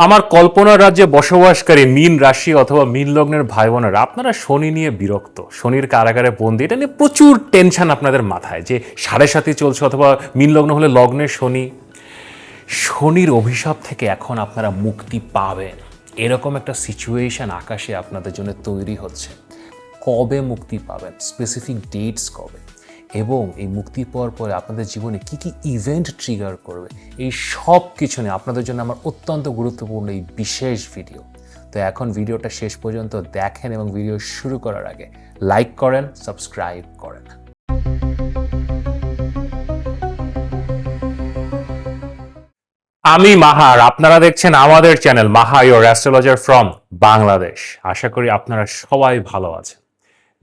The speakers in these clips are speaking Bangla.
আমার কল্পনার রাজ্যে বসবাসকারী মীন রাশি অথবা মীন লগ্নের ভাই বোনেরা, আপনারা শনি নিয়ে বিরক্ত, শনির কারাগারে বন্দী, এটা নিয়ে প্রচুর টেনশন আপনাদের মাথায় যে 7.5 চলছে, অথবা মীন লগ্ন হলে লগ্নের শনি। শনির অভিশাপ থেকে এখন আপনারা মুক্তি পাবেন, এরকম একটা সিচুয়েশন আকাশে আপনাদের জন্য তৈরি হচ্ছে। কবে মুক্তি পাবেন, স্পেসিফিক ডেটস কবে, এবং এই মুক্তি পাওয়ার পরে আপনাদের জীবনে কি কি ইভেন্ট ট্রিগার করবে, এই সব কিছু নিয়ে আপনাদের জন্য আমার অত্যন্ত গুরুত্বপূর্ণ এই বিশেষ ভিডিও। তো এখন ভিডিওটা শেষ পর্যন্ত দেখেন এবং ভিডিও শুরু করার আগে লাইক করেন, সাবস্ক্রাইব করেন। আমি মাহার, আপনারা দেখছেন আমাদের channel Maha your astrologer from Bangladesh. আশা করি আপনারা সবাই ভালো আছেন।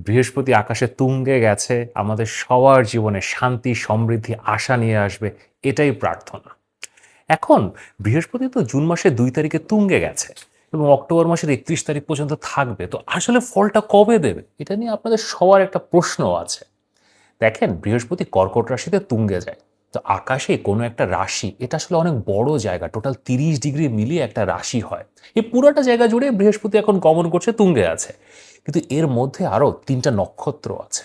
বৃহস্পতি আকাশে তুঙ্গে গেছে, আমাদের সবার জীবনে শান্তি, সমৃদ্ধি, আশা নিয়ে আসবে, এটাই প্রার্থনা। এখন বৃহস্পতি তো জুন মাসের 2 তারিখে তুঙ্গে গেছে এবং অক্টোবর মাসের 31 তারিখ পর্যন্ত থাকবে। তো আসলে ফলটা কবে দেবে, এটা নিয়ে আপনাদের সবার একটা প্রশ্ন আছে। দেখেন, বৃহস্পতি কর্কট রাশিতে তুঙ্গে যায়, তো আকাশে কোনো একটা রাশি, এটা আসলে অনেক বড় জায়গা, টোটাল 30 ডিগ্রি মিলিয়ে একটা রাশি হয়। এই পুরোটা জায়গা জুড়ে বৃহস্পতি এখন গমন করছে, তুঙ্গে আছে। কিন্তু এর মধ্যে আরও 3টা নক্ষত্র আছে।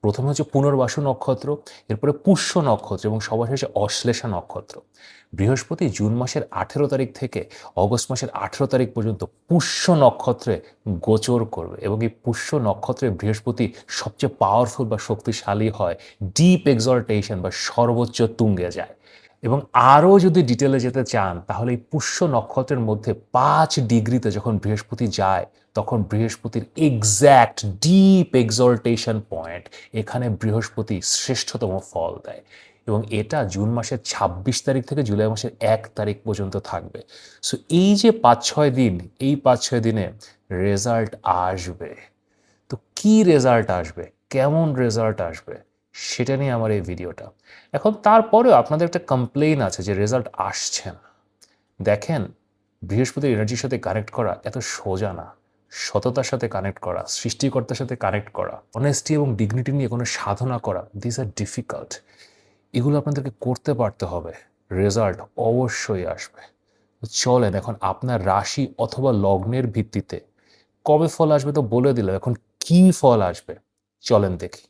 প্রথমে হচ্ছে পুনর্বাসু নক্ষত্র, এরপরে পুষ্য নক্ষত্র এবং সবার শেষে অশ্লেষা নক্ষত্র। বৃহস্পতি জুন মাসের 18 তারিখ থেকে অগস্ট মাসের 18 তারিখ পর্যন্ত পুষ্য নক্ষত্রে গোচর করবে, এবং এই পুষ্য নক্ষত্রে বৃহস্পতি সবচেয়ে পাওয়ারফুল বা শক্তিশালী হয়, ডিপ এক্সল্টেশন বা সর্বোচ্চ তুঙ্গে যায়। এবং আরও যদি ডিটেলে যেতে চান, তাহলে এই পুষ্য নক্ষত্রের মধ্যে 5 ডিগ্রিতে যখন বৃহস্পতি যায়, তখন বৃহস্পতির এক্স্যাক্ট ডিপ এক্সল্টেশন পয়েন্ট, এখানে বৃহস্পতি শ্রেষ্ঠতম ফল দেয়। এবং এটা জুন মাসের 26 তারিখ থেকে জুলাই মাসের 1 তারিখ পর্যন্ত থাকবে। সো এই যে 5-6 দিন, এই 5-6 দিনে রেজাল্ট আসবে। তো কি রেজাল্ট আসবে, কেমন রেজাল্ট আসবে, সেটা নিয়ে আমার এই ভিডিওটা। এখন তারপরেও আপনাদের একটা কমপ্লেইন আছে যে রেজাল্ট আসছে না। দেখেন, বৃহস্পতির এনার্জির সাথে কানেক্ট করা এত সোজা না। সততার সাথে কানেক্ট করা, সৃষ্টিকর্তার সাথে কানেক্ট করা, অনেস্টি এবং ডিগনিটি নিয়ে কোনো সাধনা করা, দিস আর ডিফিকাল্ট। এগুলো আপনাদেরকে করতে পারতে হবে, রেজাল্ট অবশ্যই আসবে। চলেন এখন আপনার রাশি অথবা লগ্নের ভিত্তিতে কবে ফল আসবে তো বলে দিলাম, এখন কি ফল আসবে চলেন দেখি।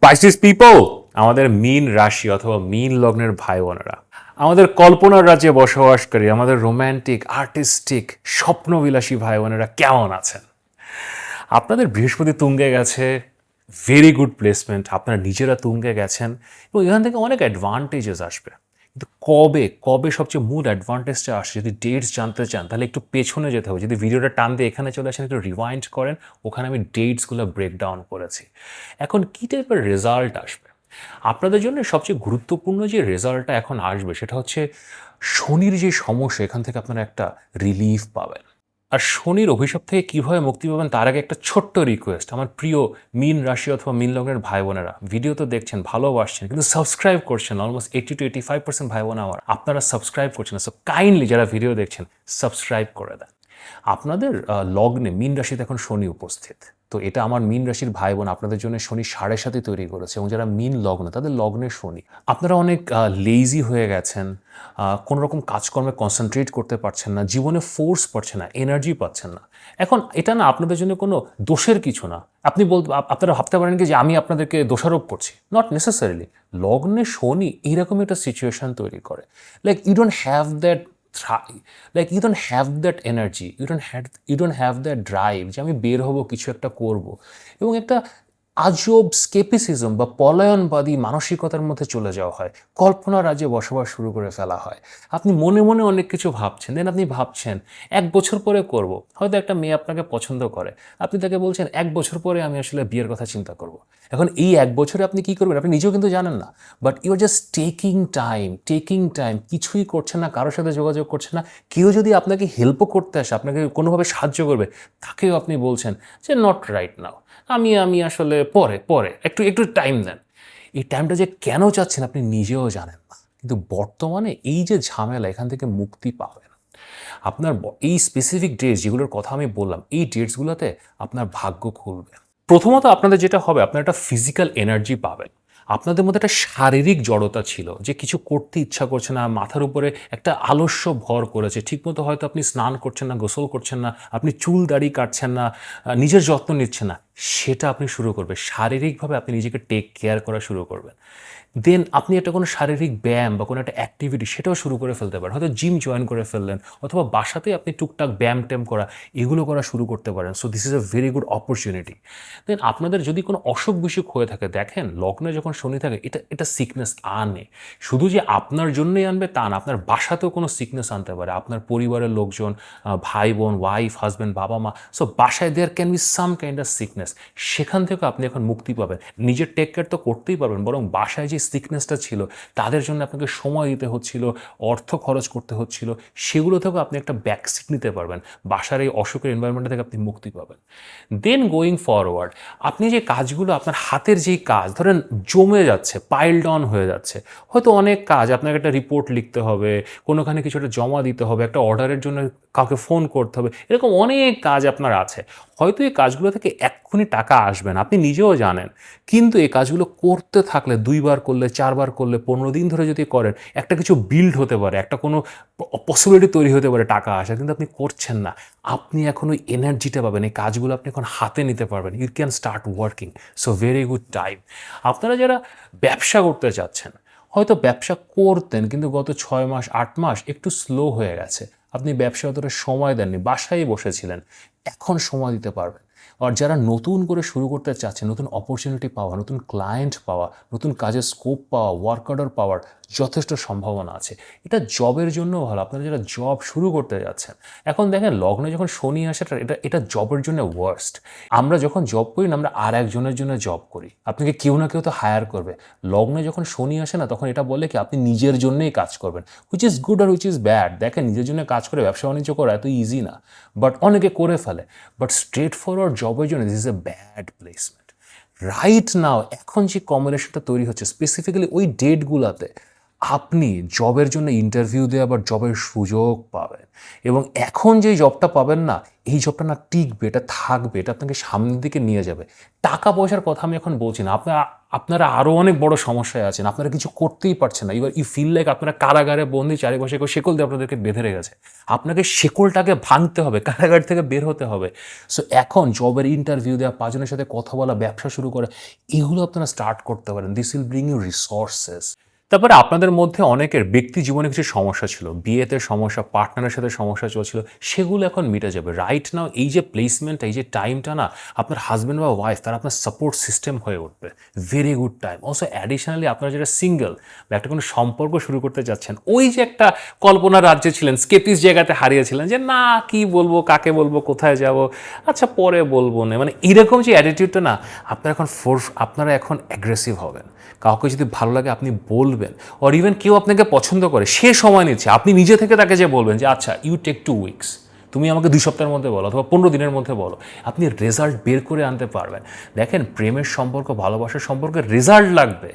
পাইসিস পিপল, আমাদের মীন রাশি অথবা মীন লগ্নের ভাই বোনেরা, আমাদের কল্পনার রাজ্যে বসবাসকারী, আমাদের রোম্যান্টিক, আর্টিস্টিক, স্বপ্নবিলাসী ভাই বোনেরা কেমন আছেন? আপনাদের বৃহস্পতি তুঙ্গে গেছে, ভেরি গুড প্লেসমেন্ট, আপনারা নিজেরা তুঙ্গে গেছেন এবং এখান থেকে অনেক অ্যাডভান্টেজেস আসবে। কিন্তু কবে কবে সবচেয়ে মূল অ্যাডভান্টেজটা আসে, যদি ডেটস জানতে চান তাহলে একটু পেছনে যেতে হবে। যদি ভিডিওটা টান দিয়ে এখানে চলে আসেন, একটু রিওয়াইন্ড করেন, ওখানে আমি ডেটসগুলো ব্রেকডাউন করেছি। এখন কী টাইপের রেজাল্ট আসবে আপনাদের জন্য? সবচেয়ে গুরুত্বপূর্ণ যে রেজাল্টটা এখন আসবে সেটা হচ্ছে শনির যে সমস্যা, এখান থেকে আপনারা একটা রিলিফ পাবেন। আর শনির অভিশাপ থেকে কীভাবে মুক্তি পাবেন তার আগে একটা ছোট্ট রিকোয়েস্ট, আমার প্রিয় মীন রাশি অথবা মীন লগ্নের ভাই বোনেরা, ভিডিও তো দেখছেন, ভালোবাসছেন, কিন্তু সাবস্ক্রাইব করছেন। অলমোস্ট 80-85% ভাই বোন আমার, আপনারা সাবস্ক্রাইব করছেন না। সো কাইন্ডলি যারা ভিডিও দেখছেন, সাবস্ক্রাইব করে দেন। আপনাদের লগ্নে মীন রাশিতে এখন শনি উপস্থিত, তো এটা আমার মীন রাশির ভাই বোন আপনাদের জন্য শনি 7.5 তৈরি করেছে, এবং যারা মীন লগ্ন তাদের লগ্নে শনি। আপনারা অনেক লেজি হয়ে গেছেন, কোনো রকম কাজকর্মে কনসেন্ট্রেট করতে পারছেন না, জীবনে ফোর্স পাচ্ছেন না, এনার্জি পাচ্ছেন না। এখন এটা না আপনাদের জন্য কোনো দোষের কিছু না। আপনারা ভাবতে পারেন কি যে আমি আপনাদেরকে দোষারোপ করছি, নট নেসেসারিলি। লগ্নে শনি এইরকম একটা সিচুয়েশন তৈরি করে, like you don't have that like you don't have that energy, you don't have that drive যে আমি বের হব, কিছু একটা করব। এবং একটা আজব স্কেপিসিজম বা পলায়নবাদী মানসিকতার মধ্যে চলে যাওয়া হয়, কল্পনা রাজ্যে বসবাস শুরু করে ফেলা হয়। আপনি মনে মনে অনেক কিছু ভাবছেন, দেন আপনি ভাবছেন 1 বছর পরে করব। হয়তো একটা মেয়ে আপনাকে পছন্দ করে, আপনি তাকে বলছেন 1 বছর পরে আমি আসলে বিয়ের কথা চিন্তা করব। এখন এই 1 বছরে আপনি কী করবেন আপনি নিজেও কিন্তু জানেন না, but you are just taking time, কিছুই করছেন না, কারোর সাথে যোগাযোগ করছেন না। কেউ যদি আপনাকে হেল্পও করতে আসে, আপনাকে কোনোভাবে সাহায্য করবে, তাকেও আপনি বলছেন যে নট রাইট নাও, আমি আসলে পরে পরে একটু একটু টাইম দেন। এই টাইমটা যে কেন চাচ্ছেন আপনি নিজেও জানেন না। কিন্তু বর্তমানে এই যে ঝামেলা, এখান থেকে মুক্তি পাবেন। আপনার এই স্পেসিফিক ডেটস যেগুলোর কথা আমি বললাম, এই ডেটসগুলোতে আপনার ভাগ্য খুলবে। প্রথমত আপনাদের যেটা হবে, আপনার একটা ফিজিক্যাল এনার্জি পাবেন। আপনাদের মধ্যে একটা শারীরিক জড়তা ছিল যে কিছু করতে ইচ্ছা করছে না, মাথার উপরে একটা আলস্য ভর করেছে, ঠিকমতো হয়তো আপনি স্নান করছেন না, গোসল করছেন না, আপনি চুল দাড়ি কাটছেন না, নিজের যত্ন নিচ্ছেন না, সেটা আপনি শুরু করবেন। শারীরিকভাবে আপনি নিজেকে টেক কেয়ার করা শুরু করবেন। দেন আপনি একটা কোনো শারীরিক ব্যায়াম বা কোনো একটা অ্যাক্টিভিটি সেটাও শুরু করে ফেলতে পারেন। হয়তো জিম জয়েন করে ফেললেন, অথবা বাসাতেই আপনি টুকটাক ব্যায়াম ট্যায়াম করা, এগুলো করা শুরু করতে পারেন। So this is a very good opportunity. Then আপনাদের যদি কোনো অসুখ বিসুখ হয়ে থাকে, দেখেন লগ্নে যখন শনি থাকে এটা এটা সিকনেস আনে। শুধু যে আপনার জন্যই আনবে তা না, আপনার বাসাতেও কোনো সিকনেস আনতে পারে, আপনার পরিবারের লোকজন, ভাই বোন, ওয়াইফ, হাজব্যান্ড, বাবা মা। সো বাসায় there can be some kind of sickness. সেখান থেকে আপনি এখন মুক্তি পাবেন। নিজের টেক কেয়ার তো করতেই পারবেন, বরং বাসায় যে সিকনেসটা ছিল তাদের জন্য আপনাকে সময় দিতে হচ্ছিল, অর্থ খরচ করতে হচ্ছিল, সেগুলো থেকেও আপনি একটা ব্যাকসিট নিতে পারবেন। বাসার এই অসুখের এনভায়রনমেন্ট থেকে আপনি মুক্তি পাবেন। দেন গোয়িং ফরওয়ার্ড, আপনি যে কাজগুলো, আপনার হাতের যেই কাজ ধরেন জমে যাচ্ছে, পাইলড অন হয়ে যাচ্ছে, হয়তো অনেক কাজ, আপনাকে একটা রিপোর্ট লিখতে হবে, কোনোখানে কিছু একটা জমা দিতে হবে, একটা অর্ডারের জন্য কাউকে ফোন করতে হবে, এরকম অনেক কাজ আপনার আছে। হয়তো এই কাজগুলো থেকে এক্ষুনি টাকা আসবে না, আপনি নিজেও জানেন, কিন্তু এই কাজগুলো করতে থাকলে 2বার করলে, 4বার করলে, 15 দিন ধরে যদি করেন, একটা কিছু বিল্ড হতে পারে, একটা কোনো পসিবিলিটি তৈরি হতে পারে টাকা আসা, কিন্তু আপনি করছেন না। আপনি এখন ওই এনার্জিটা পাবেন, এই কাজগুলো আপনি এখন হাতে নিতে পারবেন। You can start working. So very good time. আপনারা যারা ব্যবসা করতে চাচ্ছেন, হয়তো ব্যবসা করতেন কিন্তু গত 6 মাস 8 মাস একটু স্লো হয়ে গেছে, আপনি ব্যবসা অতটা সময় দেননি, বাসায় বসেছিলেন, এখন সময় দিতে পারবেন। আর যারা নতুন করে শুরু করতে চাচ্ছেন, নতুন অপরচুনিটি পাওয়া, নতুন ক্লায়েন্ট পাওয়া, নতুন কাজের স্কোপ পাওয়া, ওয়ার্ক অর্ডার পাওয়ার যথেষ্ট সম্ভাবনা আছে। এটা জবের জন্য ভালো, আপনারা যারা জব শুরু করতে যাচ্ছেন। এখন দেখেন লগ্নে যখন শনি আসে, এটা এটা জবের জন্য ওয়ার্স্ট। আমরা যখন জব করি না, আমরা আর একজনের জন্য জব করি, আপনাকে কেউ না কেউ তো হায়ার করবে। লগ্নে যখন শনি আসে না, তখন এটা বলে কি আপনি নিজের জন্যই কাজ করবেন, হুইচ ইজ গুড আর হুইচ ইজ ব্যাড। দেখেন নিজের জন্য কাজ করে ব্যবসা বাণিজ্য করা এত ইজি না, বাট অনেকে করে ফেলে। বাট স্ট্রেট ফরওয়ার্ড জবের জন্য this is a bad placement. Right now এখন যে কম্বিনেশনটা তৈরি হচ্ছে স্পেসিফিক্যালি ওই ডেটগুলোতে আপনি জবের জন্য ইন্টারভিউ দিয়ে আবার জবের সুযোগ পাবেন। এবং এখন যে জবটা পাবেন না, এই জবটা না টিকবে, এটা থাকবে, এটা আপনাকে সামনের দিকে নিয়ে যাবে। টাকা পয়সার কথা আমি এখন বলছি না, আপনারা আরও অনেক বড় সমস্যায় আছেন, আপনারা কিছু করতেই পারছেন না। এবার ইউ ফিল লাইক আপনারা কারাগারে বন্দি, চারিপাশে কেউ শেকল দিয়ে আপনাদেরকে বেঁধে রেখেছে। আপনাকে শেকলটাকে ভাঙতে হবে, কারাগার থেকে বের হতে হবে। সো এখন জবের ইন্টারভিউ দেওয়া, 5 জনের সাথে কথা বলা, ব্যবসা শুরু করা, এগুলো আপনারা স্টার্ট করতে পারেন। This will bring you resources. তারপরে আপনাদের মধ্যে অনেকের ব্যক্তি জীবনে কিছু সমস্যা ছিল, বিয়েতে সমস্যা, পার্টনারের সাথে সমস্যা চলছিল, সেগুলো এখন মিটে যাবে। রাইট নাও এই যে প্লেসমেন্ট, এই যে টাইমটা না, আপনার হাজব্যান্ড বা ওয়াইফ তারা আপনার সাপোর্ট সিস্টেম হয়ে উঠবে। Very good time. Also additionally আপনারা যারা সিঙ্গেল বা একটা কোনো সম্পর্ক শুরু করতে যাচ্ছেন, ওই যে একটা কল্পনার রাজ্যে ছিলেন, স্কেপিস জায়গাতে হারিয়েছিলেন, যে না কি বলবো, কাকে বলবো, কোথায় যাব, আচ্ছা পরে বলবো না, মানে এরকম যে অ্যাটিটিউডটা না, আপনারা এখন অ্যাগ্রেসিভ হবেন। কাউকে যদি ভালো লাগে আপনি বলবেন, অর ইভেন কেউ আপনাকে পছন্দ করে, সে সময় নিচ্ছে, আপনি নিজে থেকে তাকে যে বলবেন যে আচ্ছা ইউ টেক 2 উইকস, তুমি আমাকে 2 সপ্তাহের মধ্যে বলো, অথবা 15 দিনের মধ্যে বলো, আপনি রেজাল্ট বের করে আনতে পারবেন। দেখেন প্রেমের সম্পর্ক, ভালোবাসার সম্পর্কে রেজাল্ট লাগবে,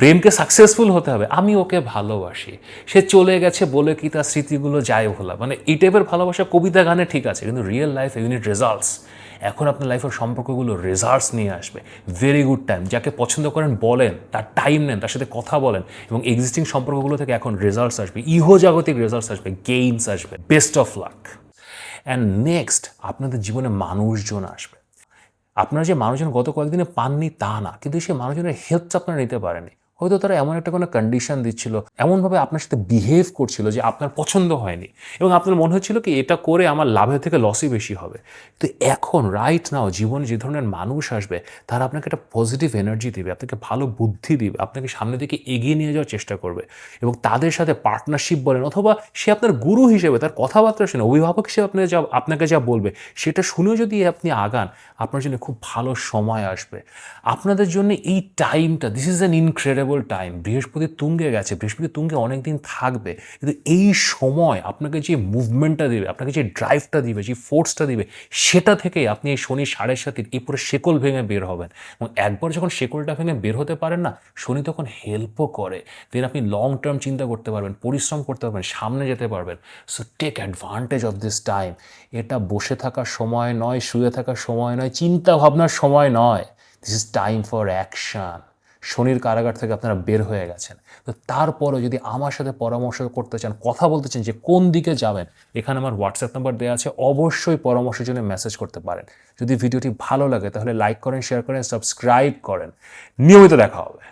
প্রেমকে সাকসেসফুল হতে হবে। আমি ওকে ভালোবাসি, সে চলে গেছে বলে কি তার স্মৃতিগুলো যায় ভোলা, মানে এই টাইপের ভালোবাসা কবিতা গানে ঠিক আছে, কিন্তু রিয়েল লাইফ ইউনিট রেজাল্টস। এখন আপনার লাইফের সম্পর্কগুলো রেজাল্টস নিয়ে আসবে। Very good time. যাকে পছন্দ করেন বলেন, তার টাইম নেন, তার সাথে কথা বলেন, এবং এক্সিস্টিং সম্পর্কগুলো থেকে এখন রেজাল্টস আসবে, ইহজাগতিক রেজাল্টস আসবে, গেইনস আসবে। Best of luck. And next, আপনাদের জীবনে মানুষজন আসবে। আপনারা যে মানুষজন গত কয়েকদিনে পাননি তা না, কিন্তু সেই মানুষজনের হেল্পটা আপনারা নিতে পারেনি। হয়তো তারা এমন একটা কোনো কন্ডিশন দিচ্ছিল, এমনভাবে আপনার সাথে বিহেভ করছিল যে আপনার পছন্দ হয়নি, এবং আপনার মনে হচ্ছিল কি এটা করে আমার লাভের থেকে লসই বেশি হবে। তো এখন রাইট নাও জীবনে যে ধরনের মানুষ আসবে, তারা আপনাকে একটা পজিটিভ এনার্জি দিবে, আপনাকে ভালো বুদ্ধি দিবে, আপনাকে সামনের দিকে এগিয়ে নিয়ে যাওয়ার চেষ্টা করবে, এবং তাদের সাথে পার্টনারশিপ বলেন, অথবা সে আপনার গুরু হিসেবে তার কথাবার্তা শুনে, অভিভাবক হিসেবে আপনাকে যা বলবে সেটা শুনেও যদি আপনি আগান, আপনার জন্য খুব ভালো সময় আসবে। আপনাদের জন্য এই টাইমটা, this is an incredible time. বৃহস্পতি তুঙ্গে গেছে, বৃহস্পতি তুঙ্গে অনেক দিন থাকবে, কিন্তু এই সময় আপনাকে যে মুভমেন্টটা দিবে, আপনাকে যে ড্রাইভটা দিবে, যে ফোর্সটা দিবে, সেটা থেকেই আপনি এই শনি 7.5 এই পুরো শেকল ভেঙে বের হবেন। এবং একবার যখন শেকলটা ভেঙে বের হতে পারেন না, শনি তখন হেল্পও করে। দেন আপনি লং টার্ম চিন্তা করতে পারবেন, পরিশ্রম করতে পারবেন, সামনে যেতে পারবেন। So take advantage of this time. এটা বসে থাকার সময় নয়, শুয়ে থাকার সময় নয়, চিন্তা ভাবনার সময় নয়। This is time for action. শনির কারাগার থেকে আপনারা বের হয়ে গেছেন, তো তারপরও যদি আমার সাথে পরামর্শ করতে চান, কথা বলতে চান যে কোন দিকে যাবেন, এখানে আমার হোয়াটসঅ্যাপ নাম্বার দেওয়া আছে, অবশ্যই পরামর্শের জন্য মেসেজ করতে পারেন। যদি ভিডিওটি ভালো লাগে তাহলে লাইক করেন, শেয়ার করেন, সাবস্ক্রাইব করেন। নিয়মিত দেখা হবে।